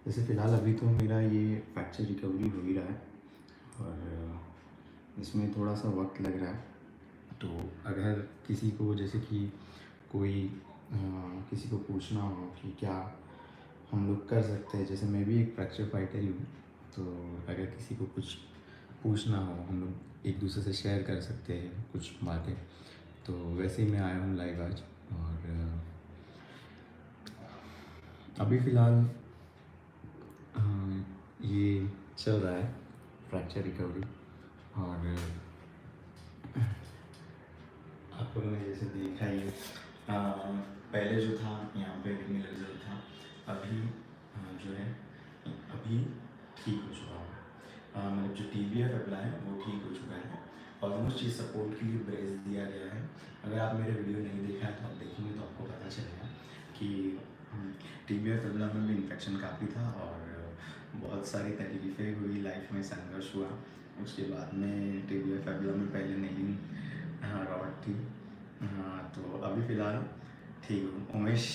जैसे फ़िलहाल अभी तो मेरा ये फ्रैक्चर रिकवरी हो ही रहा है और इसमें थोड़ा सा वक्त लग रहा है। तो अगर किसी को जैसे कि कोई किसी को पूछना हो कि क्या हम लोग कर सकते हैं, जैसे मैं भी एक फ्रैक्चर फाइटर ही हूँ, तो अगर किसी को कुछ पूछना हो हम लोग एक दूसरे से शेयर कर सकते हैं कुछ बातें। तो वैसे ही मैं आया हूँ लाइव आज। और अभी फ़िलहाल ये चल रहा है फ्रैक्चर रिकवरी। और आप लोगों ने जैसे देखा ही है, पहले जो था यहाँ पे रिंग लर्जर था, अभी जो है अभी ठीक हो चुका है। मतलब जो टीबिया फिबुला है वो ठीक हो चुका है। ऑलमोस्ट ये सपोर्ट के लिए ब्रेस दिया गया है। अगर आप मेरे वीडियो नहीं देखा है तो आप देखेंगे तो आपको पता चलेगा कि टीबिया फिबुला में भी इन्फेक्शन काफ़ी था और बहुत सारी तकलीफ़ें हुई, लाइफ में संघर्ष हुआ। उसके बाद में टीबिया फिबुला में पहले नेलिंग रॉड थी। तो अभी फ़िलहाल ठीक हूँ। उमेश,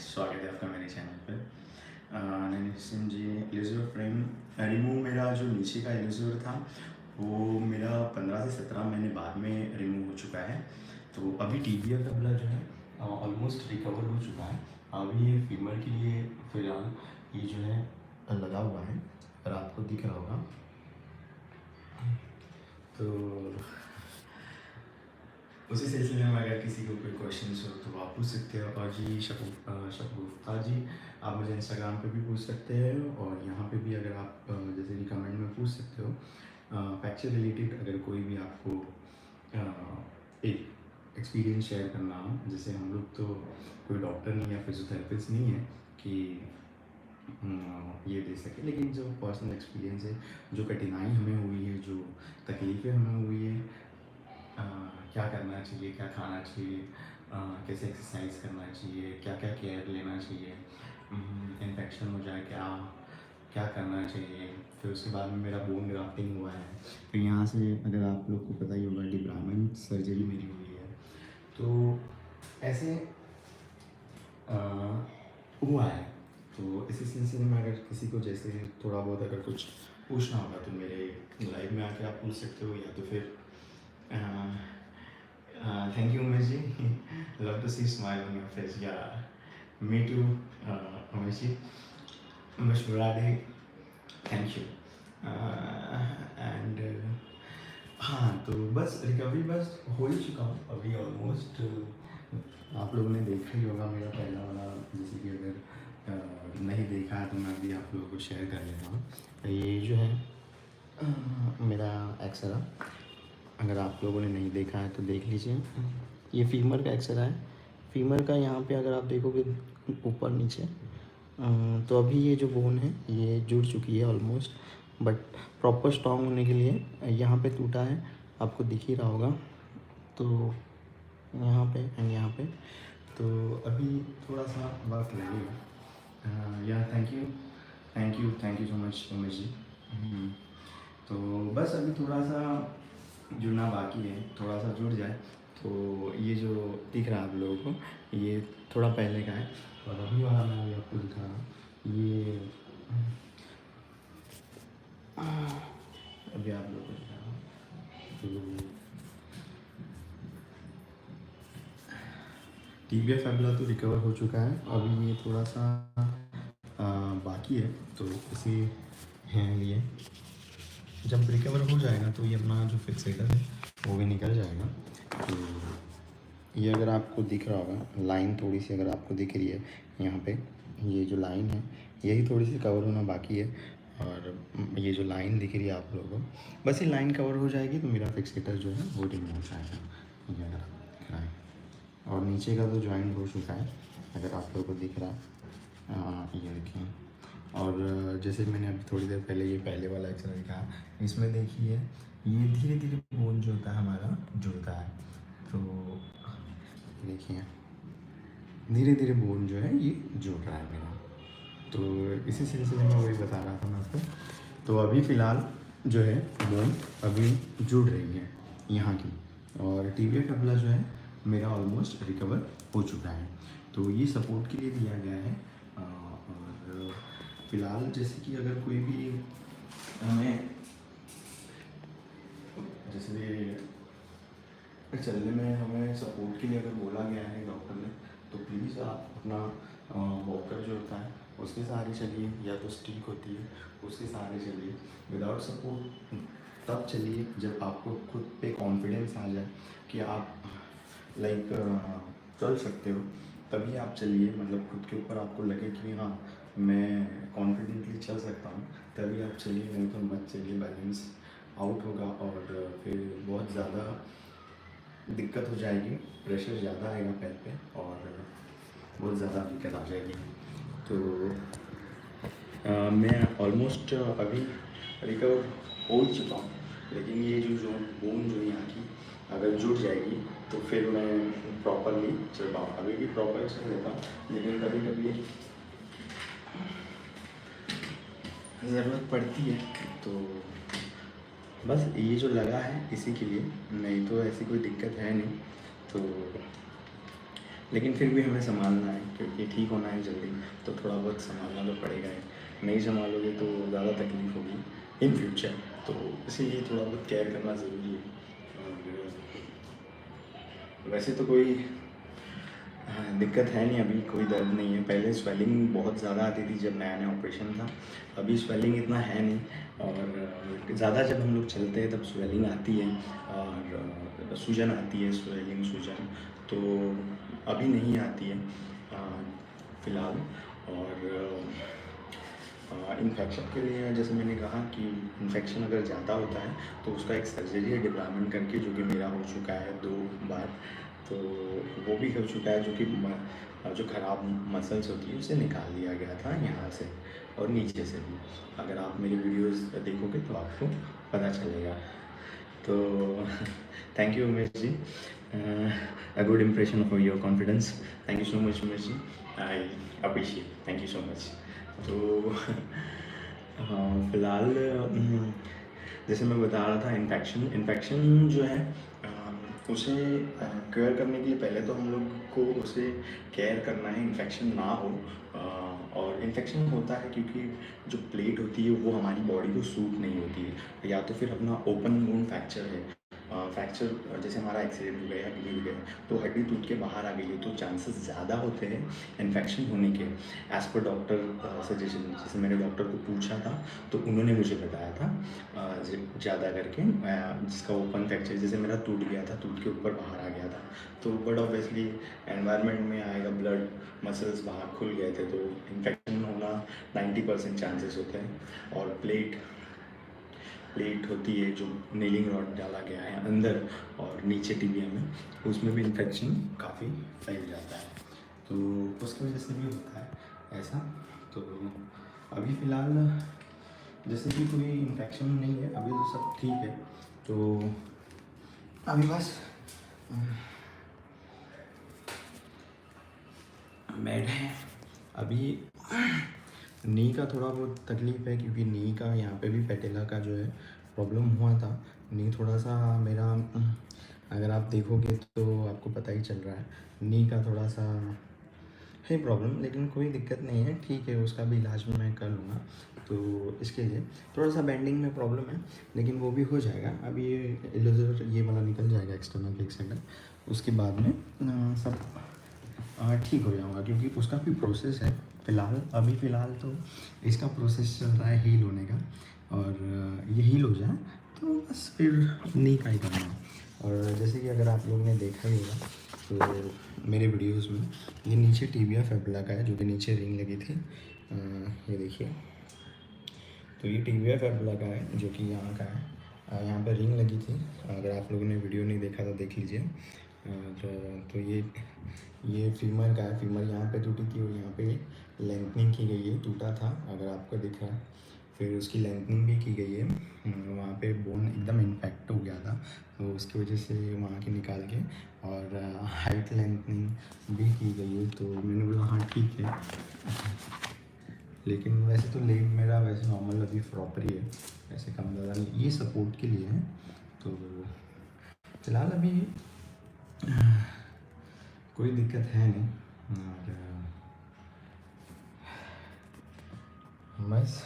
स्वागत है आपका मेरे चैनल पर। सिंह जी, इलिज़र फ्रेम रिमूव, मेरा जो नीचे का इलिज़र था वो मेरा 15 से 17 महीने बाद में रिमूव हो चुका है। तो अभी टीबिया फिबुला जो है ऑलमोस्ट रिकवर हो चुका है। अभी ये फीमर के लिए फ़िलहाल ये जो है लगा हुआ है, अगर आपको दिख रहा होगा तो। उसी सिलसिले में अगर किसी को कोई क्वेश्चंस हो तो आप पूछ सकते हो। और जी शगुफ्ता जी, आप मुझे इंस्टाग्राम पे भी पूछ सकते हैं और यहाँ पे भी अगर आप जैसे कि कमेंट में पूछ सकते हो। फ्रैक्चर रिलेटेड अगर कोई भी आपको एक एक्सपीरियंस शेयर करना हो, जैसे हम लोग तो कोई डॉक्टर नहीं या फिजियोथेरेपिस्ट नहीं है कि ये दे सके, लेकिन जो पर्सनल एक्सपीरियंस है, जो कठिनाई हमें हुई है, जो तकलीफ़ें हमें हुई है, क्या करना चाहिए, क्या खाना चाहिए, कैसे एक्सरसाइज करना चाहिए, क्या क्या केयर लेना चाहिए, इन्फेक्शन हो जाए क्या क्या करना चाहिए। फिर उसके बाद में मेरा बोन ग्राफ्टिंग हुआ है। फिर यहाँ से अगर आप लोग को पता ही होगा डिब्रामेंट सर्जरी मेरी हुई है। तो ऐसे हुआ है। तो इसी सिलसिले में अगर किसी को जैसे थोड़ा बहुत अगर कुछ पूछना होगा तो मेरे लाइव में आके आप पूछ सकते हो, या तो फिर thank you Umesh ji, love to see smile on your face. या me too Umesh ji, Umesh Murade, thank you. And हाँ, तो बस रिकवरी बस हो ही चुका हूँ अभी ऑलमोस्ट। आप लोगों ने देखा ही होगा मेरा पहला वाला, जैसे कि अगर नहीं देखा है तो मैं अभी आप लोगों को शेयर कर लेता हूँ। तो ये जो है मेरा एक्सरा, अगर आप लोगों ने नहीं देखा है तो देख लीजिए। ये फीमर का एक्सरा है। फीमर का यहाँ पे अगर आप देखोगे ऊपर नीचे, तो अभी ये जो बोन है ये जुड़ चुकी है ऑलमोस्ट, बट प्रॉपर स्ट्रॉन्ग होने के लिए यहाँ पे टूटा है, आपको दिख ही रहा होगा। तो यहाँ पे एंड यहाँ पे, तो अभी थोड़ा सा वक्त लगेगा। या thank you so much Umesh ji. तो बस अभी थोड़ा सा जुड़ना बाकी है, थोड़ा सा जुड़ जाए तो ये जो दिख रहा है आप लोगों को ये थोड़ा पहले का है। और अभी वाला मैं अभी आपको दिखा रहा हूँ ये, अभी आप लोगों को दिखा रहा हूँ। तो टीबिया फिबुला तो रिकवर हो चुका है, अभी ये थोड़ा सा बाकी है। तो इसी लिए जब रिकवर हो जाएगा तो ये अपना जो फिक्सेटर है वो भी निकल जाएगा। तो ये अगर आपको दिख रहा होगा लाइन थोड़ी सी अगर आपको दिख रही है यहाँ पे, ये जो लाइन है यही थोड़ी सी कवर होना बाकी है। और ये जो लाइन दिख रही है आप लोगों को, बस ये लाइन कवर हो जाएगी तो मेरा फिक्सेटर जो है वो रिमूव हो जाएगा। ये अगर आपको दिख रहा है, और नीचे का तो जॉइंट हो चुका है अगर आप लोगों को दिख रहा है। ये देखिए। और जैसे मैंने अभी थोड़ी देर पहले ये पहले वाला एक्सरसाइज कहा, इसमें देखिए ये धीरे धीरे बोन जो होता है हमारा जुड़ता है। तो देखिए धीरे धीरे बोन जो है ये जुड़ रहा है मेरा। तो इसी सिलसिले में वही बता रहा था मैं आपको। तो अभी फ़िलहाल जो है बोन अभी जुड़ रही है यहाँ की, और टीबिया फिबुला जो है मेरा ऑलमोस्ट रिकवर हो चुका है। तो ये सपोर्ट के लिए दिया गया है। और फ़िलहाल जैसे कि अगर कोई भी हमें जैसे चलने में हमें सपोर्ट के लिए अगर बोला गया है डॉक्टर ने, तो प्लीज़ आप अपना वॉकर जो होता है उसके सहारे चलिए, या तो स्टिक होती है उसके सहारे चलिए। विदाउट सपोर्ट तब चलिए जब आपको खुद पे कॉन्फिडेंस आ जाए कि आप लाइक चल सकते हो, तभी आप चलिए। मतलब खुद के ऊपर आपको लगे कि हाँ मैं कॉन्फिडेंटली चल सकता हूँ, तभी आप चलिए, नहीं तो मत चलिए। बैलेंस आउट होगा और फिर बहुत ज़्यादा दिक्कत हो जाएगी, प्रेशर ज़्यादा आएगा पैर पे और बहुत ज़्यादा दिक्कत आ जाएगी। तो मैं ऑलमोस्ट अभी रिकवर हो ही चुका हूँ, लेकिन ये जो बोन जो यहाँ की अगर जुड़ जाएगी तो फिर मैं प्रॉपरली चल पाऊँ। अभी भी प्रॉपर चल लेता हूँ, लेकिन कभी कभी ज़रूरत पड़ती है। तो बस ये जो लगा है इसी के लिए, नहीं तो ऐसी कोई दिक्कत है नहीं। तो लेकिन फिर भी हमें संभालना है, क्योंकि ठीक होना है जल्दी, तो थोड़ा बहुत संभालना तो पड़ेगा ही। नहीं संभालोगे तो ज़्यादा तकलीफ होगी इन फ्यूचर, तो इसीलिए थोड़ा बहुत केयर करना ज़रूरी है। और वैसे तो कोई दिक्कत है नहीं, अभी कोई दर्द नहीं है। पहले स्वेलिंग बहुत ज़्यादा आती थी जब नया नया ऑपरेशन था, अभी स्वेलिंग इतना है नहीं। और ज़्यादा जब हम लोग चलते हैं तब स्वेलिंग आती है और सूजन आती है, स्वेलिंग सूजन तो अभी नहीं आती है फ़िलहाल। और इन्फेक्शन के लिए जैसे मैंने कहा कि इन्फेक्शन अगर ज़्यादा होता है तो उसका एक सर्जरी है डिप्लॉयमेंट करके, जो कि मेरा हो चुका है 2 बार। तो वो भी हो चुका है, जो कि जो ख़राब मसल्स होती है उसे निकाल दिया गया था यहाँ से और नीचे से भी। अगर आप मेरी वीडियोस देखोगे तो आपको पता चलेगा। तो thank you Umesh ji, a good impression for your confidence. Thank you so much Umesh ji, I appreciate, thank you so much. तो हाँ, फ़िलहाल जैसे मैं बता रहा था, इन्फेक्शन जो है उसे क्योर करने के लिए पहले तो हम लोग को उसे केयर करना है, इन्फेक्शन ना हो। और इन्फेक्शन होता है क्योंकि जो प्लेट होती है वो हमारी बॉडी को सूट नहीं होती है, या तो फिर अपना ओपन बोन फ्रैक्चर है। फ्रैक्चर जैसे हमारा एक्सीडेंट हो गया या गिर गया तो हड्डी टूट के बाहर आ गई है, तो चांसेस ज़्यादा होते हैं इन्फेक्शन होने के, एज़ पर डॉक्टर सजेशन। जैसे मैंने डॉक्टर को पूछा था तो उन्होंने मुझे बताया था ज़्यादा करके जिसका ओपन फ्रैक्चर, जैसे मेरा टूट गया था, टूट के ऊपर बाहर आ गया था, तो बट ऑब्वियसली एनवायरनमेंट में आएगा, ब्लड मसल्स बाहर खुल गए थे, तो इन्फेक्शन होना 90% चांसेस होते हैं। और प्लेट होती है जो नेलिंग रॉड डाला गया है अंदर और नीचे टिबिया में, उसमें भी इन्फेक्शन काफ़ी फैल जाता है, तो उसकी वजह से भी होता है ऐसा। तो अभी फ़िलहाल जैसे कि कोई इन्फेक्शन नहीं है, अभी तो सब ठीक है। तो अभी बस बेड है। अभी नी का थोड़ा बहुत तकलीफ़ है, क्योंकि नी का यहाँ पे भी पैटेला का जो है प्रॉब्लम हुआ था। नी थोड़ा सा मेरा, अगर आप देखोगे तो आपको पता ही चल रहा है, नी का थोड़ा सा है प्रॉब्लम, लेकिन कोई दिक्कत नहीं है, ठीक है, उसका भी इलाज मैं कर लूँगा। तो इसके लिए थोड़ा सा बेंडिंग में प्रॉब्लम है, लेकिन वो भी हो जाएगा। अभी ये इलेजर ये वाला निकल जाएगा, एक्सटर्नल ब्रेक सेंटर, उसके बाद में सब ठीक हो जाऊँगा, क्योंकि उसका भी प्रोसेस है। फ़िलहाल तो इसका प्रोसेस चल रहा है हील होने का, और ये हील हो जाए तो बस फिर नी का ही करना है। और जैसे कि अगर आप लोगों ने देखा ही होगा तो मेरे वीडियोस में, ये नीचे टिबिया फिबुला का है, जो कि नीचे रिंग लगी थी, ये देखिए। तो ये टिबिया फिबुला का है, जो कि यहाँ का है, यहाँ पर रिंग लगी थी। अगर आप लोगों ने वीडियो नहीं देखा तो देख लीजिए। तो ये फीमर का है, फीमर यहाँ पे टूटी थी और यहाँ पे लेंथनिंग की गई है, टूटा था अगर आपको दिख रहा है, फिर उसकी लेंथनिंग भी की गई है। वहाँ पे बोन एकदम इन्फेक्ट हो गया था, तो उसकी वजह से वहाँ की निकाल के और हाइट लेंथनिंग भी की गई है। तो मैंने बोला हाँ ठीक है, लेकिन वैसे तो लेग मेरा वैसे नॉर्मल अभी प्रॉपर ही है, ऐसे कम ज़्यादा नहीं, ये सपोर्ट के लिए है। तो फिलहाल अभी कोई दिक्कत है नहीं। बस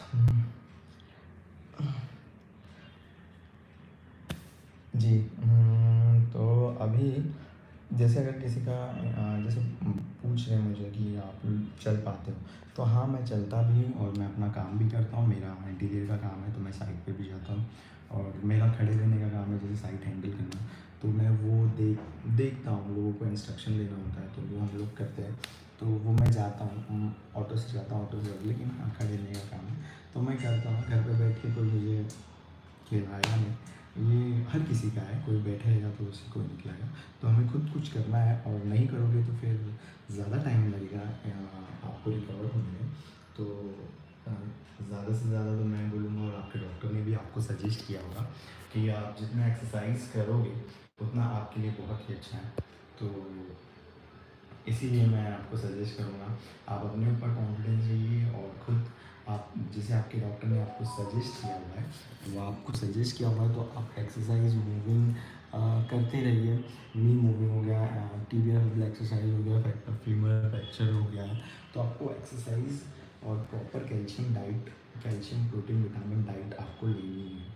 जी। तो अभी जैसे अगर किसी का जैसे पूछ रहे हैं मुझे कि आप चल पाते हो, तो हाँ मैं चलता भी हूँ और मैं अपना काम भी करता हूँ। मेरा इंटीरियर का काम है तो मैं साइट पे भी जाता हूँ, और मेरा खड़े रहने का काम है जैसे साइट हैंडल करना। तो मैं वो देखता हूँ, लोगों को इंस्ट्रक्शन देना होता है तो वो हम लोग करते हैं। तो वो मैं जाता हूँ, ऑटो से जाता हूँ, ऑटो से, लेकिन हाँ खड़े रहने का काम है तो मैं करता हूँ। घर पे बैठ के कोई मुझे खिलाएगा नहीं, ये हर किसी का है, कोई बैठेगा तो उसी को निकलेगा। तो हमें खुद कुछ करना है, और नहीं करोगे तो फिर ज़्यादा टाइम लगेगा आपको रिकवर होने में। तो ज़्यादा से ज़्यादा तो मैं बोलूँगा, और आपके डॉक्टर ने भी आपको सजेस्ट किया होगा कि आप जितना एक्सरसाइज करोगे उतना आपके लिए बहुत ही अच्छा है। तो इसीलिए मैं आपको सजेस्ट करूँगा, आप अपने ऊपर कॉन्फिडेंस रहिए, और खुद आप जैसे आपके डॉक्टर ने आपको सजेस्ट किया हुआ है, वो आपको सजेस्ट किया हुआ है तो आप एक्सरसाइज मूविंग करते रहिए। नी मूविंग हो गया, टीबियल एक्सरसाइज हो गया, फीमर फ्रैक्चर हो गया, तो आपको एक्सरसाइज और proper calcium diet, calcium protein vitamin diet आपको लेनी है,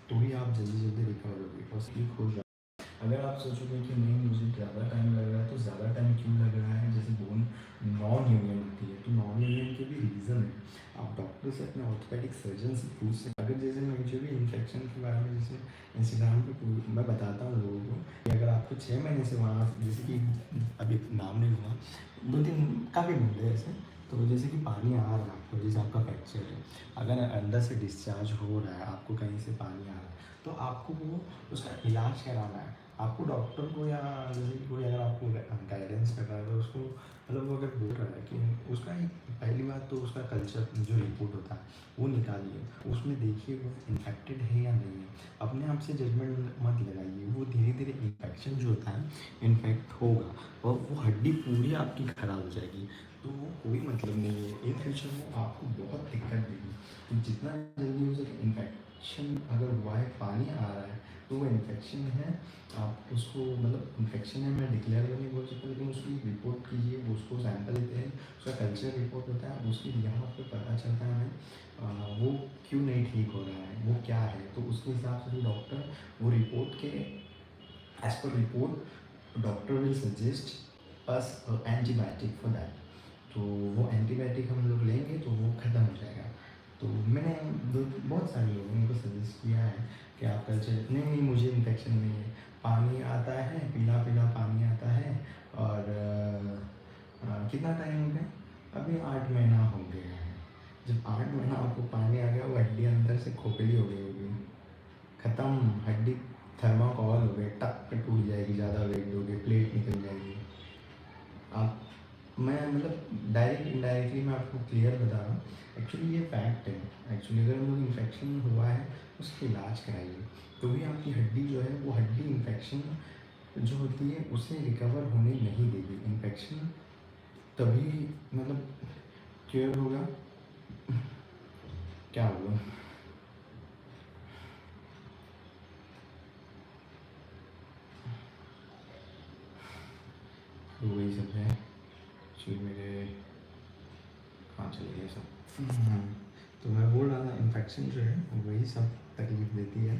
तो ही आप जल्दी जल्दी रिकवर होगी और ठीक हो जाए। अगर आप सोचोगे कि नहीं मुझे ज़्यादा टाइम लग रहा है, तो ज़्यादा टाइम क्यों लग रहा है? जैसे बोन नॉन यूनियन होती है, तो नॉन यूनियन के भी रीज़न है। आप डॉक्टर से, अपने ऑर्थोपेडिक सर्जन से पूछ सकते। अगर जैसे मुझे भी इन्फेक्शन के बारे में जैसे इंस्टाग्राम पे मैं बताता हूँ लोगों को कि अगर आपको 6 महीने से वहाँ, जैसे कि अभी नाम नहीं लूँगा, 2-3 काफ़ी बंदे हैं ऐसे, तो जैसे कि पानी आ रहा है आपको, जैसे आपका फ्रैक्चर है, अगर अंदर से डिस्चार्ज हो रहा है, आपको कहीं से पानी आ रहा है, तो आपको वो उसका इलाज कराना है। आपको डॉक्टर को, या जैसे कि कोई अगर आपको गाइडेंस कर रहा है तो उसको, मतलब वो अगर बोल रहा है कि उसका एक, पहली बात तो उसका कल्चर जो रिपोर्ट होता है वो निकालिए, उसमें देखिए वो इन्फेक्टेड है या नहीं है। अपने आप से जजमेंट मत लगाइए, वो धीरे धीरे इन्फेक्शन जो होता है इन्फेक्ट होगा, और वो हड्डी पूरी आपकी ख़राब हो जाएगी, तो वो कोई मतलब नहीं है। इन फ्यूचर में आपको बहुत दिक्कत देगी। तो जितना जल्दी हो सके, इन्फेक्शन अगर हुआ है, पानी आ रहा है, तो वो इन्फेक्शन है, आप उसको, मतलब इन्फेक्शन है मैं डिक्लेयर तो नहीं बोल सकता, लेकिन उसकी रिपोर्ट कीजिए। वो उसको सैंपल लेते हैं, उसका कल्चर रिपोर्ट होता है, उसके यहाँ पे पता चलता है हमें वो क्यों नहीं ठीक हो रहा है, वो क्या है, तो उसके हिसाब से भी डॉक्टर वो रिपोर्ट के, as per report doctor will suggest us antibiotic for that. तो वो एंटीबायोटिक हम लोग लेंगे तो वो ख़त्म हो जाएगा। तो मैंने बहुत सारे लोगों को सजेस्ट किया है कि आप कल्चर, नहीं नहीं मुझे इन्फेक्शन नहीं है, पानी आता है, पीला पीला पानी आता है, और कितना टाइम हो गया, अभी 8 महीना हो गया है। जब 8 महीना आपको पानी आ गया, वो हड्डी अंदर से खोखली हो गई होगी, ख़त्म हड्डी, थर्माकोल हो गए, टक पे टूट जाएगी, ज़्यादा वेट दोगे प्लेट निकल जाएगी। आप, मैं मतलब डायरेक्ट इनडायरेक्टली मैं आपको क्लियर बता रहा हूँ, एक्चुअली ये फैक्ट है। एक्चुअली अगर हम लोग इन्फेक्शन हुआ है उसका इलाज कराइए, तो भी आपकी हड्डी जो है, वो हड्डी इन्फेक्शन जो होती है उसे रिकवर होने नहीं देगी। इन्फेक्शन तभी मतलब क्योर होगा, क्या होगा, तो वही सब है। एक्चुअली मेरे कहाँ चले गए सब। तो मैं बोल रहा था, इन्फेक्शन जो है वही सब तकलीफ देती है।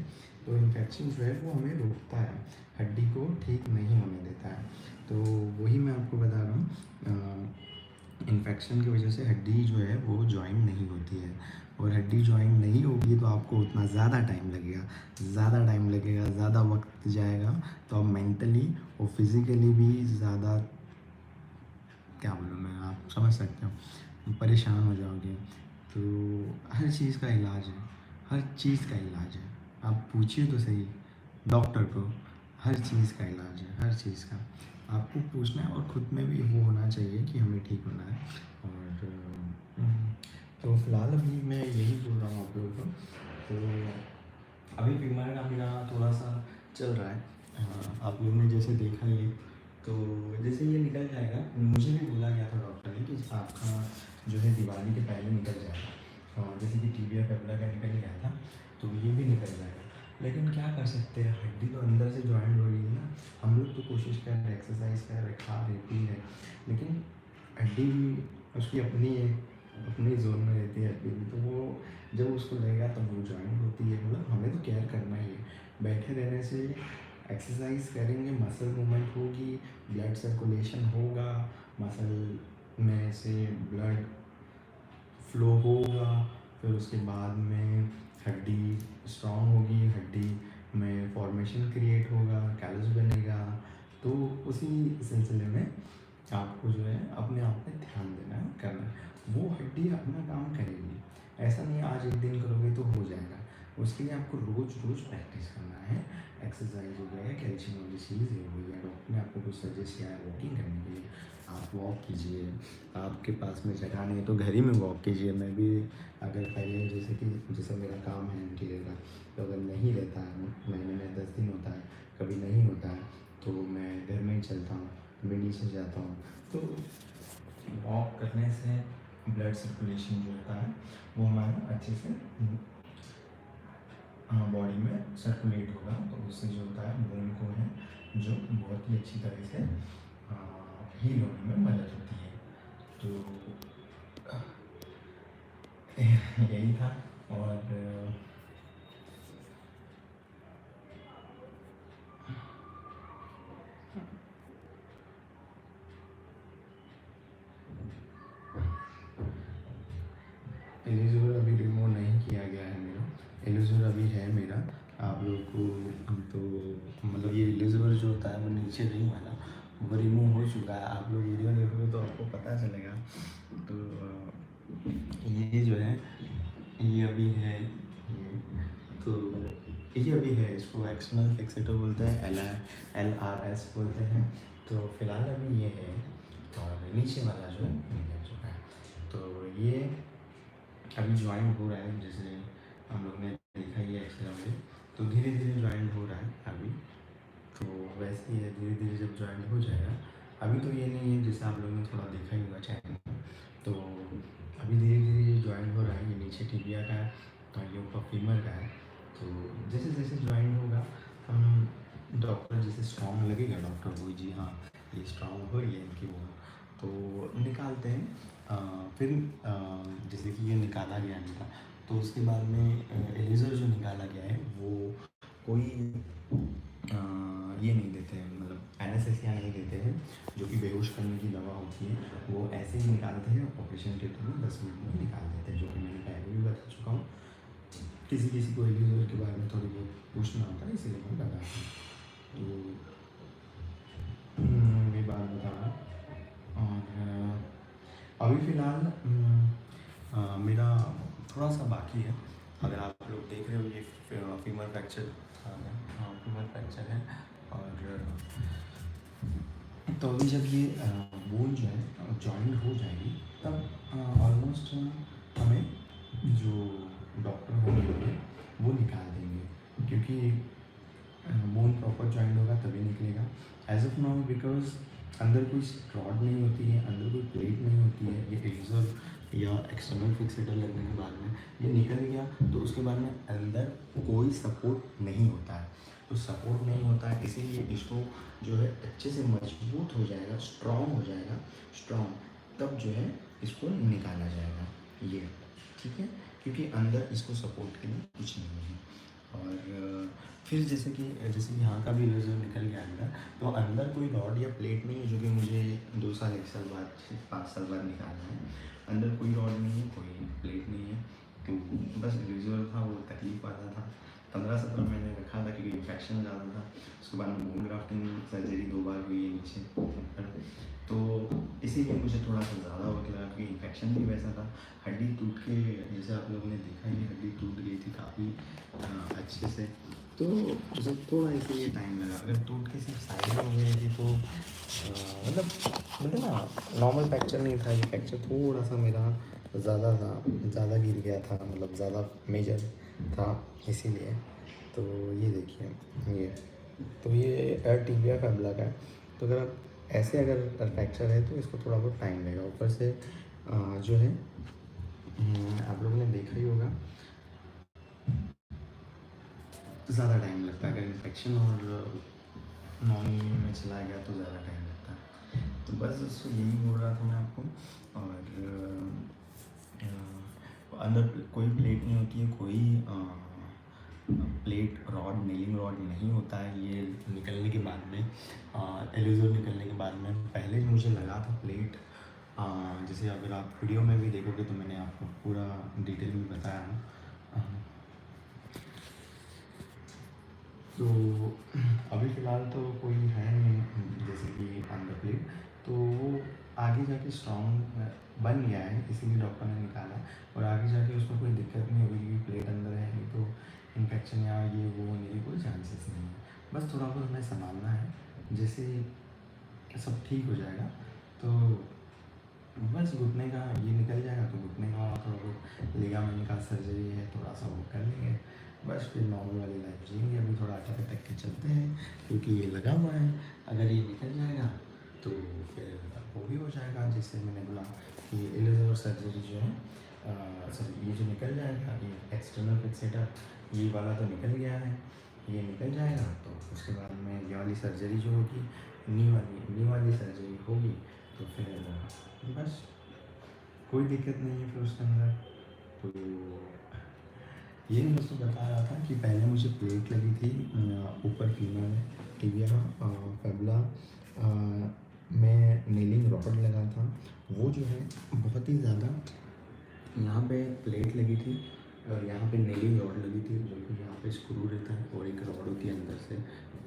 तो इन्फेक्शन जो है वो हमें रोकता है, हड्डी को ठीक नहीं होने देता है। तो वही मैं आपको बता रहा हूँ, इन्फेक्शन की वजह से हड्डी जो है वो जॉइन नहीं होती है, और हड्डी जॉइन नहीं होगी तो आपको उतना ज़्यादा टाइम लगेगा, ज़्यादा टाइम लगेगा, ज़्यादा वक्त जाएगा, तो आप मेंटली और फिज़िकली भी ज़्यादा, क्या बोलूँ मैं, आप समझ सकते हो, परेशान हो जाओगे। तो हर चीज़ का इलाज है, हर चीज़ का इलाज है। आप पूछिए तो सही डॉक्टर को, हर चीज़ का इलाज है, हर चीज़ का। आपको पूछना है, और खुद में भी वो होना चाहिए कि हमें ठीक होना है। और तो फ़िलहाल अभी मैं यही बोल रहा हूँ आप लोगों को। तो अभी बीमार का मेरा थोड़ा सा चल रहा है। आप लोगों ने जैसे देखा ये, तो जैसे ये निकल जाएगा, मुझे भी बोला गया था डॉक्टर ने कि आपका जो है दिवाली के पहले निकल जाएगा, और जैसे कि टीबिया फेफड़ा का निकल गया था, तो ये भी निकल जाएगा। लेकिन क्या कर सकते हैं, हड्डी तो अंदर से जॉइंट हो रही है ना। हम लोग तो कोशिश कर रहे हैं, एक्सरसाइज कर रहे हैं, खा रहे पी रहे, लेकिन हड्डी भी उसकी अपनी एक, अपनी जोन में रहती रहती है हड्डी भी, तो वो जब उसको लगेगा तब वो जॉइंट होती है। मतलब हमें तो केयर करना ही है। बैठे रहने से एक्सरसाइज करेंगे, मसल मूवमेंट होगी, ब्लड सर्कुलेशन होगा, मसल में से ब्लड फ्लो होगा, फिर उसके बाद में हड्डी स्ट्रॉन्ग होगी, हड्डी में फॉर्मेशन क्रिएट होगा, कैल्स बनेगा। तो उसी सिलसिले में आपको जो है अपने आप पे ध्यान देना है, करना है। वो हड्डी अपना काम करेगी। ऐसा नहीं आज एक दिन करोगे तो हो जाएगा। उसके लिए आपको रोज़ रोज़ प्रैक्टिस करना है। एक्सरसाइज हो गया, कैल्शियम वाली चीज़ ये हो गया, डॉक्टर ने आपको कुछ सजेस्ट किया है वॉकिंग करने के लिए, आप वॉक कीजिए। आपके पास में जगह नहीं है तो घर ही में वॉक कीजिए। मैं भी अगर पहले जैसे मेरा काम है इंटीरियर का, तो अगर नहीं रहता है, महीने में 10 दिन होता है, कभी नहीं होता है, तो मैं घर में ही चलता हूँ, मैं नीचे जाता हूँ। तो वॉक करने से ब्लड सर्कुलेशन जो होता है वो हमारा अच्छे से बॉडी में सर्कुलेट होगा, तो उससे जो होता है बोन को है जो बहुत ही अच्छी तरह से हील होने में मदद होती है। तो यही था। और एलिजिबल अभी रिमूव नहीं किया गया है मेरा, एलिजिबल अभी है मेरा। आप लोग को तो मतलब ये एलिजिबल जो होता है वो नीचे नहीं वाला, वो रिमूव हो चुका है। आप लोग वीडियो देखोगे तो आपको पता चलेगा। तो ये जो है ये अभी है, तो ये अभी है, इसको एक्सटर्नल फिक्सेटर बोलते हैं, LRS बोलते हैं। तो फिलहाल अभी ये है, और नीचे वाला जो है निकल चुका है। तो ये अभी ज्वाइन हो रहा है, जैसे हम लोग ने देखा ही है एक्सरे में, तो धीरे धीरे ज्वाइन हो रहा है अभी। तो वैसे ही है, धीरे धीरे जब ज्वाइन हो जाएगा, अभी तो ये नहीं है जैसे आप लोगों ने थोड़ा देखा ही होगा चैनल में, तो अभी धीरे धीरे ज्वाइन हो रहा है। ये नीचे टिबिया का है और ये ऊपर फीमर का है। तो जैसे जैसे ज्वाइन होगा, हम डॉक्टर जैसे स्ट्रॉन्ग लगेगा डॉक्टर को, जी हाँ ये स्ट्रॉन्ग हो रही है इनकी बोन, तो निकालते हैं। फिर जैसे कि ये निकाला गया इनका, तो उसके बाद में एलेजर जो निकाला गया है वो कोई ये नहीं देते हैं, मतलब एनेस्थीसिया नहीं देते हैं, जो कि बेहोश करने की दवा होती है, वो ऐसे ही निकालते हैं ऑपरेशन थिएटर में 10 मिनट में निकाल देते हैं, जो कि मैंने पहले भी बता चुका हूँ। किसी किसी को एलिजर के बारे में थोड़ी बहुत पूछना होता है, इसीलिए मैं बताता हूँ। तो ये बात बता रहा हूँ। और अभी फ़िलहाल मेरा थोड़ा सा बाकी है। अगर आप लोग देख रहे हो ये फीमर फ्रैक्चर, हाँ फीमर फ्रैक्चर है। और तो अभी जब ये बोन जो है जॉइंट हो जाएगी, तब ऑलमोस्ट हमें जो डॉक्टर होंगे वो निकाल देंगे, क्योंकि बोन प्रॉपर जॉइंट होगा तभी निकलेगा। एज ऑफ नाउ बिकॉज अंदर कोई रॉड नहीं होती है, अंदर कोई प्लेट नहीं होती है, ये एलिजर या एक्सटर्नल फिक्सेटर लगने के बाद में ये निकल गया, तो उसके बाद में अंदर कोई सपोर्ट नहीं होता है। तो सपोर्ट नहीं होता है, इसीलिए इसको जो है अच्छे से मजबूत हो जाएगा, स्ट्रॉन्ग हो जाएगा, स्ट्रॉन्ग तब जो है इसको निकाला जाएगा ये, ठीक है, क्योंकि अंदर इसको सपोर्ट के लिए कुछ नहीं है। और फिर जैसे कि यहाँ का भी लेज़र निकल गया अंदर, तो अंदर कोई रॉड या प्लेट नहीं है, जो कि मुझे 2 साल 1 साल बाद 5 साल बाद निकालना है। अंदर कोई रॉड नहीं है, कोई प्लेट नहीं है, तो बस लेज़र था, वो तकलीफ वाला था। 15-17 महीने रखा था क्योंकि इन्फेक्शन ज़्यादा था। उसके बाद में बोन ग्राफ्टिंग सर्जरी 2 बार हुई है नीचे, तो इसीलिए मुझे थोड़ा सा ज़्यादा वक्त लगा, क्योंकि इन्फेक्शन भी वैसा था। हड्डी टूट के, जैसे आप लोगों ने देखा ही, हड्डी टूट गई थी काफ़ी अच्छे से, तो उसे थोड़ा इसीलिए टाइम लगा। अगर टूट के सिर्फ साइड में हो गई थी तो मतलब ना नॉर्मल फ्रैक्चर नहीं था, ये फ्रैक्चर थोड़ा सा मेरा ज़्यादा था, ज़्यादा गिर गया था, मतलब ज़्यादा मेजर था इसीलिए। तो ये देखिए ये, तो ये टिबिया फिबुला का है। तो अगर आप ऐसे अगर फ्रैक्चर है तो इसको थोड़ा बहुत टाइम लगेगा। ऊपर से जो है आप लोगों ने देखा ही होगा, ज़्यादा टाइम लगता है। अगर इन्फेक्शन और नॉन में चला गया तो ज़्यादा टाइम लगता है। तो बस उसको यही बोल रहा था मैं आपको। और अंदर कोई प्लेट नहीं होती है, कोई प्लेट रॉड, नेलिंग रॉड नहीं होता है। ये निकलने के बाद में, एलिज़र निकलने के बाद में पहले मुझे लगा था प्लेट, जैसे अगर आप वीडियो में भी देखोगे तो मैंने आपको पूरा डिटेल में बताया है। तो अभी फ़िलहाल तो कोई है नहीं जैसे कि अंडर प्लेट, तो वो आगे जाके स्ट्रॉन्ग बन गया है, इसीलिए डॉक्टर ने निकाला। और आगे जाके उसमें कोई दिक्कत नहीं होगी क्योंकि प्लेट अंदर है, नहीं तो इन्फेक्शन या ये वो होने की कोई चांसेस नहीं है। बस थोड़ा बहुत हमें संभालना है, जैसे सब ठीक हो जाएगा तो बस घुटने का ये निकल जाएगा, तो घुटने का थोड़ा बहुत लिगामेंट का सर्जरी है, थोड़ा सा वो कर लेंगे, बस फिर नॉर्मल वाली लाइफ जिएंगे। अभी थोड़ा अटक अटक के चलते हैं क्योंकि ये लगा हुआ है। अगर ये निकल जाएगा तो फिर वो भी हो जाएगा, जैसे मैंने बोला कि इलेज़र सर्जरी जो है, सर ये जो निकल जाएगा, ये एक्सटर्नल फिक्सेटर ये वाला तो निकल गया है, ये निकल जाएगा तो उसके बाद में ये वाली सर्जरी जो होगी, नी वाली सर्जरी होगी, तो फिर बस कोई दिक्कत नहीं है फिर उसके अंदर। तो ये मैं उसको बता रहा था कि पहले मुझे प्लेट लगी थी ऊपर फीमर में, टिबिया फेबुला में नेलिंग रॉड लगा था। वो जो है बहुत ही ज़्यादा, यहाँ पे प्लेट लगी थी और यहाँ पे नेलिंग रॉड लगी थी, जो कि यहाँ पे स्क्रू रहता है और एक रॉड होती है अंदर से,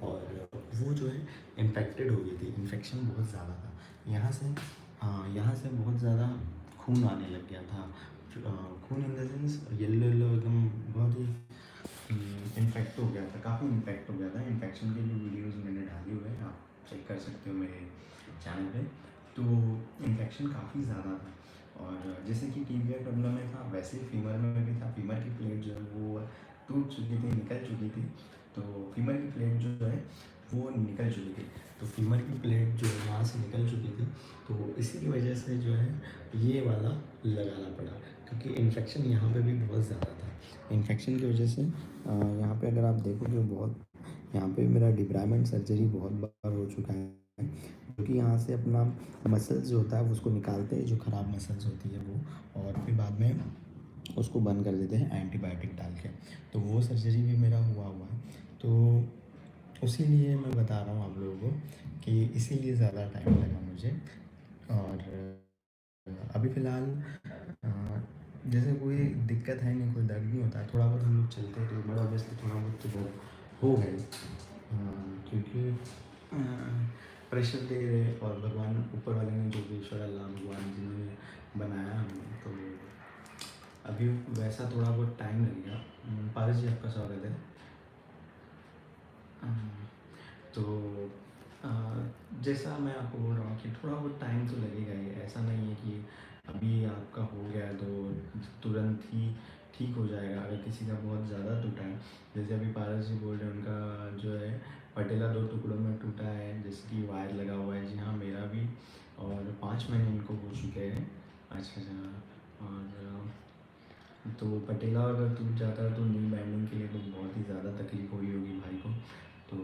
और वो जो है इन्फेक्टेड हो गई थी, इन्फेक्शन बहुत ज़्यादा था। यहाँ से बहुत ज़्यादा खून आने लग गया था, खून in the sense yellow yellow एकदम, बहुत ही इन्फेक्ट हो गया था, काफ़ी इन्फेक्ट हो गया था। इन्फेक्शन के भी वीडियोज़ मैंने डाले हुए हैं, आप चेक कर सकते हो मेरे चैनल पे। तो इन्फेक्शन काफ़ी ज़्यादा था, और जैसे कि टीबिया प्रॉब्लम में था वैसे ही फीमर में भी था। फीमर की प्लेट जो है वो टूट चुकी थी, निकल चुकी थी, तो फीमर की प्लेट जो है वो निकल चुकी थी। तो फीमर की प्लेट जो है वहाँ से निकल चुकी थी, तो इसी की वजह से जो है ये वाला लगाना पड़ा, क्योंकि इन्फेक्शन यहाँ पे भी बहुत ज़्यादा था। इन्फेक्शन की वजह से यहाँ पे अगर आप देखोगे बहुत, यहाँ पे मेरा डिब्राइमेंट सर्जरी बहुत बार हो चुका है, क्योंकि यहाँ से अपना मसल्स जो होता है उसको निकालते हैं, जो ख़राब मसल्स होती है वो, और फिर बाद में उसको बंद कर देते हैं एंटीबायोटिक डाल के। तो वो सर्जरी भी मेरा हुआ है, तो उसी लिए मैं बता रहा हूँ आप लोगों को कि इसीलिए ज़्यादा टाइम लगा मुझे। और अभी फ़िलहाल जैसे कोई दिक्कत है नहीं, कोई दर्द नहीं होता है, थोड़ा बहुत हम लोग चलते हैं तो बड़ा ऑब्वियसली थोड़ा बहुत तो दर्द हो गए, क्योंकि प्रेशर दे रहे, और भगवान ऊपर वाले ने जो भी, ईश्वर अल्लाह भगवान जिन्होंने बनाया हमें, तो अभी वैसा थोड़ा बहुत टाइम लगेगा। पारस जी आपका स्वागत है। तो जैसा मैं आपको बोल रहा हूँ कि थोड़ा बहुत टाइम तो लगेगा ही, ऐसा नहीं है कि अभी आपका हो गया तो तुरंत ही ठीक हो जाएगा। अगर किसी का बहुत ज़्यादा टूटा है, जैसे अभी पारस जी बोल रहे हैं उनका जो है पटेला 2 टुकड़ों में टूटा है, जैसे कि वायर लगा हुआ है। जी हाँ, मेरा भी, और 5 महीने इनको हो चुके हैं। अच्छा अच्छा। और तो पटेला अगर टूट जाता है तो नी बैंडिंग के लिए तो बहुत ही ज़्यादा तकलीफ हुई होगी भाई को। तो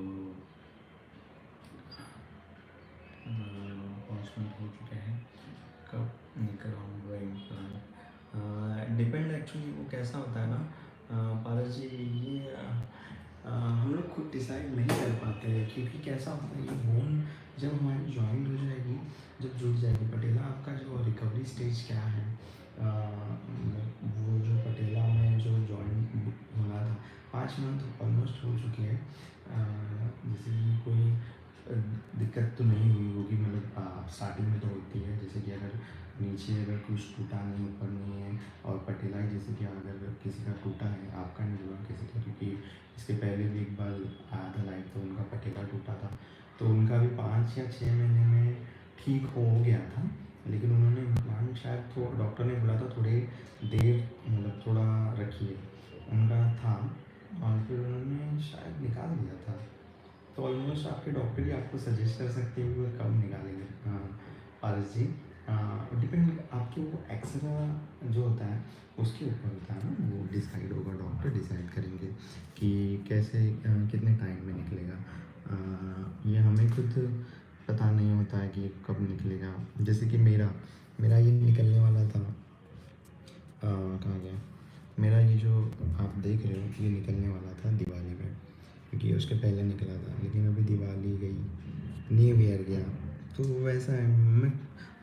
5 मिनट हो चुके हैं, कब निकल आऊँगा इम्प्लांट, डिपेंड एक्चुअली वो कैसा होता है ना पारस जी, ये हम लोग खुद डिसाइड नहीं कर पाते हैं, क्योंकि कैसा होता है ये बोन जब हमारी जॉइंट हो जाएगी, जब जुड़ जाएगी पटेला, आपका जो रिकवरी स्टेज क्या है, वो जो पटेला में जो जॉइंट होना था 5 मंथ ऑलमोस्ट हो चुके हैं, जैसे कि कोई दिक्कत तो नहीं हुई होगी, मतलब स्टार्टिंग में तो होती है, जैसे कि अगर नीचे अगर कुछ टूटा नहीं, ऊपर नहीं है, और पटेला ही जैसे कि अगर किसी का टूटा है, आपका नहीं हुआ किसी का, क्योंकि इसके पहले भी एक बार आया था लाइव तो उनका पटेला टूटा था, तो उनका भी 5 या 6 महीने में ठीक हो गया था, लेकिन उन्होंने इम्प्लांट शायद थोड़ा, डॉक्टर ने बोला था थोड़े देर, मतलब थोड़ा रखिए, उनका था, और फिर उन्होंने शायद निकाल दिया था। तो ऑलमोस्ट आपके डॉक्टर ही आपको सजेस्ट कर सकते हैं कि वो कब निकालेंगे पारस जी। डिपेंड आपके वो एक्सरा जो होता है उसके ऊपर होता है ना, वो डिसाइड होगा, डॉक्टर डिसाइड करेंगे कि कैसे कितने टाइम में निकलेगा। ये हमें खुद पता नहीं होता है कि कब निकलेगा। जैसे कि मेरा ये निकलने वाला था कहाँ गया? मेरा ये जो आप देख रहे हो ये निकलने वाला था दिवाली पे, क्योंकि उसके पहले निकला था, लेकिन अभी दिवाली गई, न्यू ईयर गया, तो वैसा है। मैं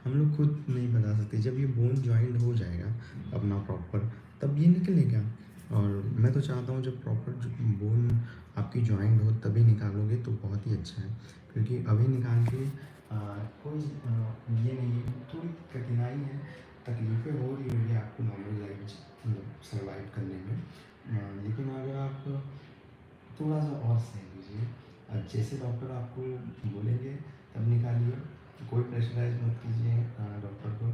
हम लोग खुद नहीं बता सकते। जब ये बोन जॉइंट हो जाएगा अपना प्रॉपर, तब ये निकलेगा। और मैं तो चाहता हूँ जब प्रॉपर बोन आपकी जॉइंट हो तभी निकालोगे तो बहुत ही अच्छा है, क्योंकि अभी निकाल के कोई ये नहीं है, थोड़ी कठिनाई है, तकलीफ़ें हो रही होंगी आपको नॉर्मल लाइफ मतलब सर्वाइव करने में। लेकिन अगर आप थोड़ा सा और सह लीजिए, जैसे डॉक्टर आपको बोलेंगे तब निकालिए, कोई प्रेशराइज मत कीजिए डॉक्टर को,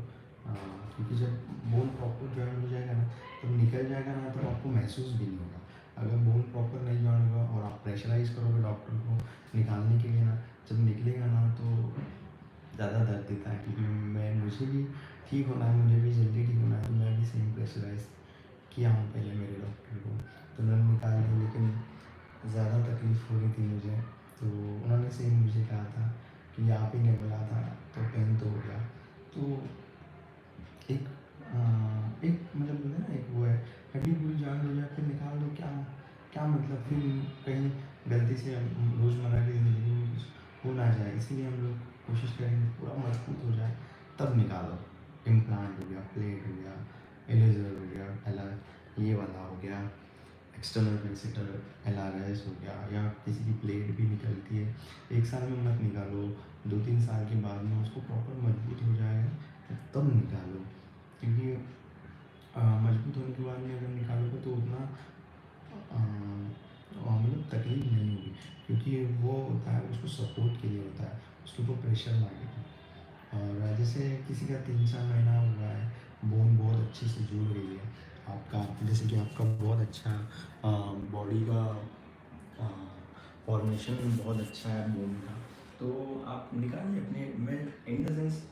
क्योंकि जब बोन प्रॉपर जॉइन हो जाएगा ना तब निकल जाएगा ना, तो आपको महसूस भी नहीं होगा। अगर बोन प्रॉपर नहीं जॉइन होगा और आप प्रेशराइज करोगे डॉक्टर को निकालने के लिए ना, जब निकलेगा ना तो ज़्यादा दर्द देता है। क्योंकि मुझे भी ठीक होना है, मुझे भी जल्दी ठीक होना है, तो मैं भी सेम प्रेशराइज किया हूँ पहले मेरे डॉक्टर को, तो मैंने निकाल दी, लेकिन ज़्यादा तकलीफ़ हो रही थी मुझे, तो उन्होंने सेम मुझे कहा था कि आप ही ने बोला था, तो पेन तो हो गया। तो एक एक मतलब बोलते हैं ना, एक वो है, हड्डी पूरी जॉइन हो जाए फिर निकाल दो, क्या क्या मतलब, फिर कहीं गलती से रोज़मर्रा की ज़िंदगी में कुछ हो ना जाए, इसीलिए हम लोग कोशिश करेंगे पूरा मजबूत हो जाए तब निकालो। इम्प्लांट हो गया, प्लेट हो गया, इरेज़र हो गया, ये वाला हो गया, एक्सटर्नल विजिटर एल हो गया, या किसी की प्लेट भी निकलती है, एक साल में मत निकालो, 2-3 साल के बाद में उसको प्रॉपर मजबूत हो जाएगा तब निकालो। क्योंकि मजबूत होने के बाद में अगर निकालोगे तो उतना मतलब तकलीफ नहीं होगी, क्योंकि वो होता है उसको सपोर्ट के लिए होता है, उसके ऊपर प्रेशर लगेगा। और जैसे किसी का 3-4 महीना हुआ है, बोन बहुत अच्छे से जुड़ गई है आपका, जैसे कि आपका बहुत अच्छा बॉडी का फॉर्मेशन बहुत अच्छा है बोन का, तो आप निकालिए अपने। मैं इन द सेंस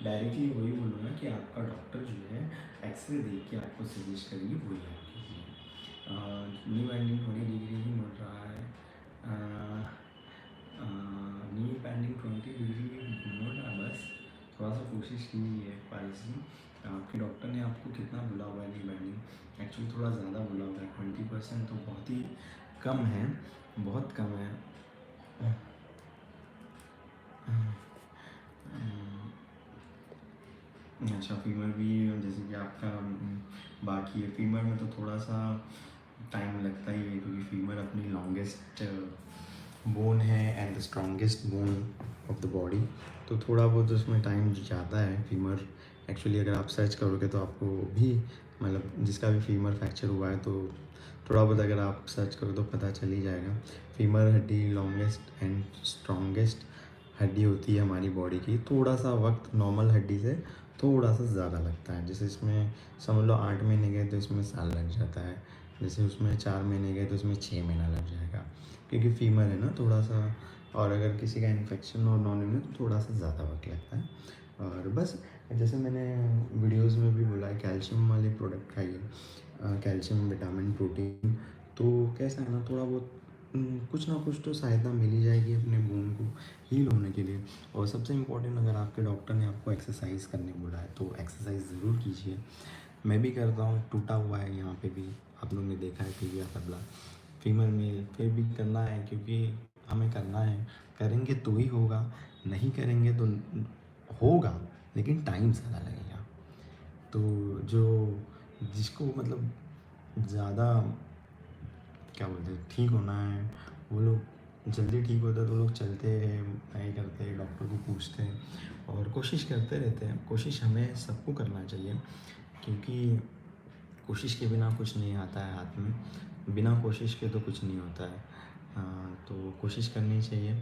डायरेक्टली वही बोलूँगा कि आपका डॉक्टर जो है एक्सरे देख के आपको सजेस्ट करेंगे, वही आप कीजिए। नी बैंडिंग 20 डिग्री ही मुड़ रहा है, नी बैंडिंग 20 डिग्री मुड़ रहा है, बस थोड़ा सा कोशिश कीजिए पाइसी। आपके डॉक्टर ने आपको कितना बोला हुआ है नी बैंडिंग? एक्चुअली थोड़ा ज़्यादा बोला हुआ है, 20% तो बहुत ही कम है, बहुत कम है। अच्छा, फीमर भी जैसे कि आपका बाकी है, फीमर में तो थोड़ा सा टाइम लगता ही है, क्योंकि फीमर अपनी लॉन्गेस्ट बोन है and the strongest bone of the body, तो थोड़ा बहुत उसमें टाइम ज़्यादा है फीमर। एक्चुअली अगर आप सर्च करोगे तो आपको भी मतलब जिसका भी फीमर फ्रैक्चर हुआ है, तो थोड़ा बहुत अगर आप सर्च करो तो पता चल ही जाएगा। फीमर हड्डी लॉन्गेस्ट एंड स्ट्रॉन्गेस्ट हड्डी होती है हमारी बॉडी की। थोड़ा सा वक्त नॉर्मल हड्डी से थोड़ा सा ज़्यादा लगता है, जैसे इसमें समझ लो 8 महीने गए तो इसमें साल लग जाता है, जैसे उसमें 4 महीने गए तो इसमें 6 महीना लग जाएगा, क्योंकि फीमर है ना थोड़ा सा। और अगर किसी का इन्फेक्शन और नॉन में तो थोड़ा सा ज़्यादा वक्त लगता है। और बस जैसे मैंने वीडियोज़ में भी बोला है, कैल्शियम वाले प्रोडक्ट खाइए, कैल्शियम विटामिन प्रोटीन, तो कैसा है ना, थोड़ा बहुत कुछ ना कुछ तो सहायता मिल ही जाएगी अपने बोन को हील होने के लिए। और सबसे इम्पोर्टेंट, अगर आपके डॉक्टर ने आपको एक्सरसाइज करने बोला है तो एक्सरसाइज ज़रूर कीजिए। मैं भी करता हूँ, टूटा हुआ है यहाँ पे भी, आप लोग ने देखा है टीबिया तबला, फीमर मेल, फिर भी करना है, क्योंकि हमें करना है, करेंगे तो ही होगा, नहीं करेंगे तो होगा लेकिन टाइम ज़्यादा लगेगा। तो जो जिसको मतलब ज़्यादा क्या बोलते हैं ठीक होना है, वो लोग जल्दी ठीक होता है तो लोग चलते हैं, नहीं करते, डॉक्टर को पूछते हैं और कोशिश करते रहते हैं। कोशिश हमें सबको करना चाहिए, क्योंकि कोशिश के बिना कुछ नहीं आता है हाथ में, बिना कोशिश के तो कुछ नहीं होता है। तो कोशिश करनी चाहिए,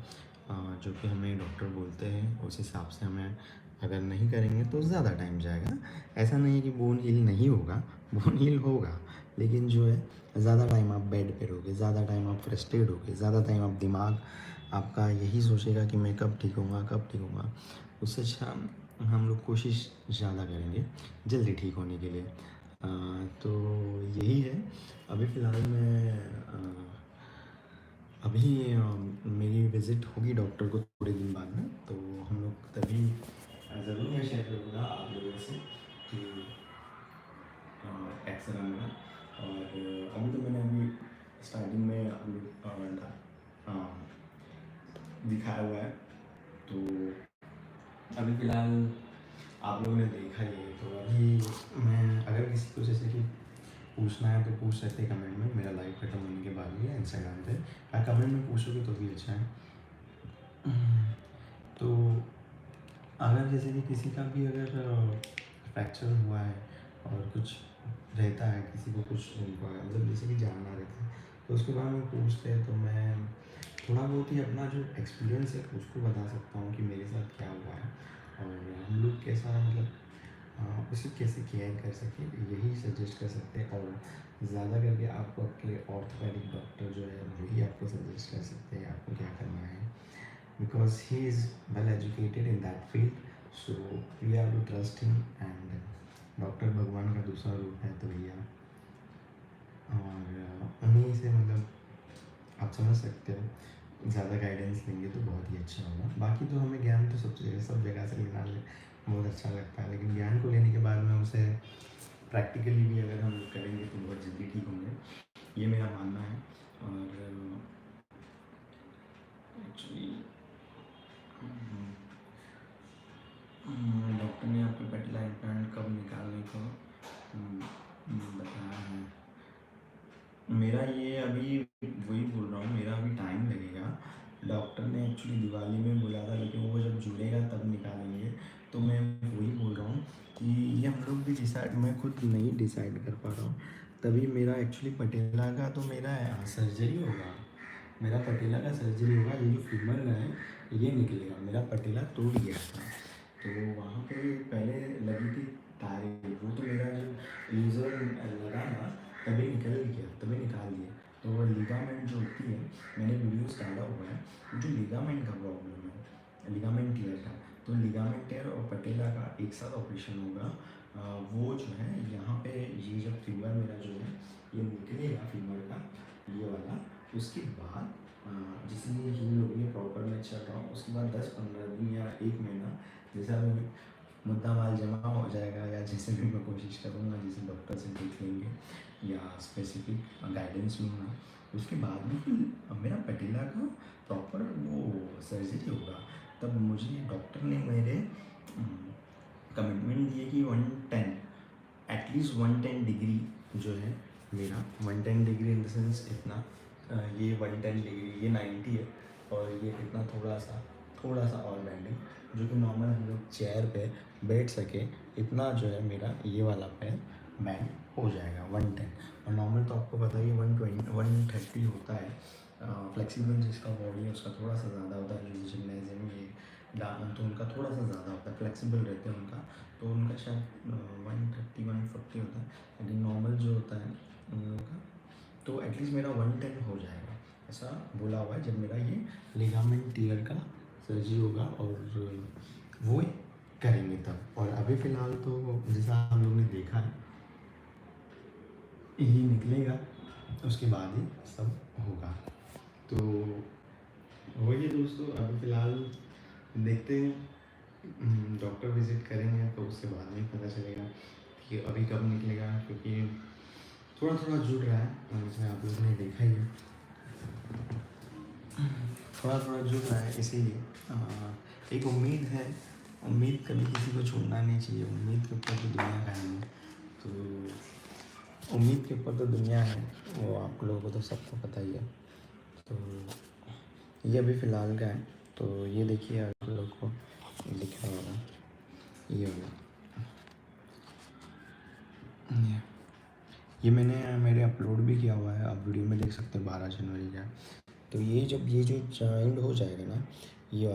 जो कि हमें डॉक्टर बोलते हैं उस हिसाब से हमें अगर नहीं करेंगे तो ज़्यादा टाइम जाएगा। ऐसा नहीं है कि बोन हील नहीं होगा, बोन हील होगा, लेकिन जो है ज़्यादा टाइम आप बेड पे रहोगे, ज़्यादा टाइम आप फ्रस्ट्रेट होगे, ज़्यादा टाइम आप दिमाग आपका यही सोचेगा कि मैं कब ठीक होऊंगा, कब ठीक होऊंगा। उससे अच्छा हम लोग कोशिश ज़्यादा करेंगे जल्दी ठीक होने के लिए। तो यही है। अभी फ़िलहाल मैं अभी मेरी विज़िट होगी डॉक्टर को थोड़े दिन बाद में, तो हम लोग तभी ज़रूर मैं शेयर करूँगा आप लोगों से कि एक्सरा मेरा। और अभी तो मैंने अभी स्टार्टिंग में दिखाया हुआ है। तो अभी फ़िलहाल आप लोगों ने देखा ही है। तो अभी मैं अगर किसी को जैसे कि पूछना है तो पूछ सकते हैं कमेंट में, मेरा लाइव खत्म होने के बाद ही इंस्टाग्राम पे। कमेंट में पूछोगे तो भी अच्छा है। तो अगर जैसे कि किसी का भी अगर फ्रैक्चर हुआ है और कुछ रहता है, किसी को कुछ मतलब जैसे कि जानना रहता है, तो उसके बारे में पूछते हैं, तो मैं थोड़ा बहुत ही अपना जो एक्सपीरियंस है उसको बता सकता हूँ कि मेरे साथ क्या हुआ है और हम लोग कैसा मतलब उसे कैसे केयर कर सके, यही सजेस्ट कर सकते हैं। और ज़्यादा करके आपको आपके ऑर्थोपेडिक डॉक्टर जो है वही आपको सजेस्ट कर सकते हैं आपको क्या करना है, because he is well educated in that field. So we have to trust him. And doctor भगवान का दूसरा रूप है तो भैया, और उन्हीं से मतलब आप समझ सकते हो, ज़्यादा गाइडेंस लेंगे तो बहुत ही अच्छा होगा। बाकी तो हमें ज्ञान तो सब जगह से लेना बहुत अच्छा लगता है, लेकिन ज्ञान को लेने के बाद में उसे प्रैक्टिकली भी अगर हम करेंगे तो बहुत जल्दी ठीक होंगे, ये मेरा मानना है। और एक्चुअली डॉक्टर ने आपके पेटला इम्प्लांट कब निकालने को बताया है। मेरा ये अभी वही बोल रहा हूँ, मेरा अभी टाइम लगेगा। डॉक्टर ने एक्चुअली दिवाली में बोला था, लेकिन वो जब जुड़ेगा तब निकालेंगे। तो मैं वही बोल रहा हूँ कि ये हम लोग भी डिसाइड, मैं खुद नहीं डिसाइड कर पा रहा हूँ। तभी मेरा एक्चुअली पटेला का तो मेरा सर्जरी होगा, मेरा पटेला का सर्जरी होगा। ये जो फीमर है ये निकलेगा, मेरा पटेला टूट गया था। तो वहाँ पे पहले लगी थी तारें, वो तो मेरा जो यूज़र लगा ना तभी निकल गया, तभी निकाल दिया। तो वो लिगामेंट जो होती है, मैंने वीडियोस डाला हुआ है, जो लिगामेंट का प्रॉब्लम है, लिगामेंट टियर का। तो लिगामेंट टियर और पटेला का एक साथ ऑपरेशन होगा। वो जो है यहाँ पे ये जब फीमर मेरा जो है ये निकलेगा फीमर का ये वाला, उसके बाद जिसमें हील हो गई प्रॉपर मैं चल रहा हूँ, उसके बाद 10-15 दिन या 1 महीना जैसा भी मुद्दा माल जमा हो जाएगा, या जैसे भी मैं कोशिश करूँगा, जैसे डॉक्टर से देख लेंगे या स्पेसिफिक गाइडेंस लूँगा, उसके बाद में फिर मेरा पटेला का प्रॉपर वो सर्जरी होगा। तब मुझे डॉक्टर ने मेरे कमिटमेंट दिए कि 110 एटलीस्ट 110 डिग्री जो है मेरा 110 डिग्री इन द सेंस इतना ये 110 डिग्री ये 90 है, और ये इतना थोड़ा सा और बेंडिंग, जो कि नॉर्मल हम लोग चेयर पे बैठ सके, इतना जो है मेरा ये वाला पैर बैंड हो जाएगा 110। और नॉर्मल तो आपको पता ही है 130 होता है। फ्लेक्सिबल जिसका बॉडी है उसका थोड़ा सा ज़्यादा होता है, जो जिमनाजियम ये तो उनका थोड़ा सा ज़्यादा होता है, फ्लेक्सिबल रहते हैं उनका, तो उनका शायद 130-140 होता है। लेकिन नॉर्मल जो होता है उन लोगों का तो एटलीस्ट मेरा 110 हो जाएगा, ऐसा बोला हुआ है जब मेरा ये लिगामेंट टियर का सर्जरी होगा, और वो करेंगे तब। और अभी फ़िलहाल तो जैसा हम लोग ने देखा है ये निकलेगा, उसके बाद ही सब होगा। तो वही है दोस्तों, अभी फ़िलहाल देखते हैं, डॉक्टर विज़िट करेंगे तो उसके बाद में पता चलेगा कि अभी कब निकलेगा, क्योंकि थोड़ा थोड़ा जुड़ रहा है, और इसमें आप लोगों ने देखा ही है थोड़ा थोड़ा जुड़ रहा है, इसीलिए एक उम्मीद है। उम्मीद कभी किसी को छोड़ना नहीं चाहिए, उम्मीद के ऊपर तो दुनिया का है। तो उम्मीद के ऊपर तो दुनिया है, वो आप लोगों को तो सबको पता ही है। तो ये अभी फ़िलहाल का है, तो ये देखिए आप लोग को लिखा होगा, ये होगा ये मैंने मेरे अपलोड भी किया हुआ है, आप वीडियो में देख सकते हैं 12 जनवरी का। तो ये जब ये जो जॉइंट हो जाएगा ना, ये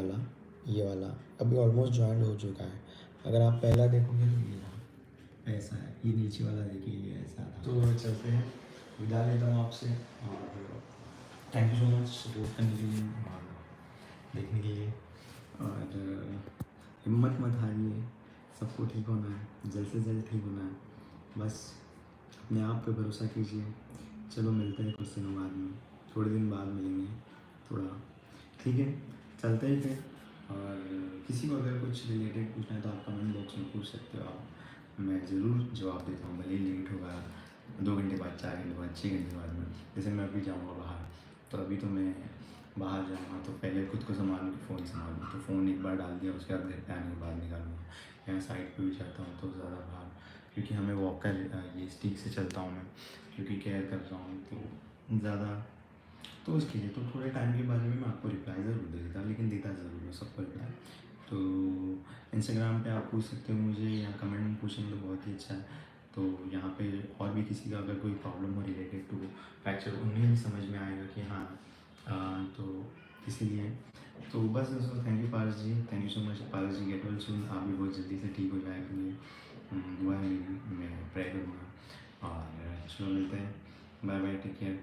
वाला अभी ऑलमोस्ट जॉइंट हो चुका है। अगर आप पहला देखोगे तो ये रहा, ऐसा है, ये नीचे वाला देखिए ये ऐसा था। तो चलते हैं, विदा लेता हूँ आपसे, और thank you so much support करने के लिए और देखने के लिए। और हिम्मत मत हारिए, सबको ठीक होना है, जल्द से जल्द ठीक होना है, बस अपने आप पे भरोसा कीजिए। चलो मिलते हैं कुछ दिनों बाद में, थोड़े दिन बाद मिलेंगे थोड़ा, ठीक है, चलते हैं फिर। और किसी को अगर कुछ रिलेटेड पूछना है तो आप कमेंट बॉक्स में पूछ सकते हो आप, मैं ज़रूर जवाब देता हूँ, भले ही लेट होगा 2 घंटे बाद, 4 घंटे बाद, 6 घंटे बाद में। जैसे मैं अभी जाऊँगा बाहर, तो अभी तो मैं बाहर जाऊँगा तो पहले खुद को संभालूँ कि फ़ोन संभालूँ, तो फ़ोन एक बार डाल दिया उसके बाद घर पे आने के बाद निकालूँगा। यहाँ साइड पे भी जाता हूँ तो ज़्यादा बाहर, क्योंकि हमें वॉकर ये स्टिक से चलता हूँ मैं, क्योंकि केयर कर रहा हूँ तो ज़्यादा, तो उसके लिए तो थोड़े टाइम के बारे में मैं आपको रिप्लाई ज़रूर दे देता, लेकिन देता ज़रूर हूँ सबको रिप्लाई। तो इंस्टाग्राम पे आप पूछ सकते हो मुझे, या कमेंट में पूछेंगे तो बहुत ही अच्छा है। तो यहाँ पे और भी किसी का अगर कोई प्रॉब्लम हो रिलेटेड टू फ्रैक्चर, उन्हें भी समझ में आएगा कि हाँ, तो इसीलिए तो बस दोस्तों, thank you Paras ji, thank you so much Paras ji, get well soon. आप भी बहुत जल्दी से ठीक हो जाए के लिए दुआ है मेरी, मैं प्रे करूँगा। और चलो मिलते हैं, बाय बाय, टेक केयर।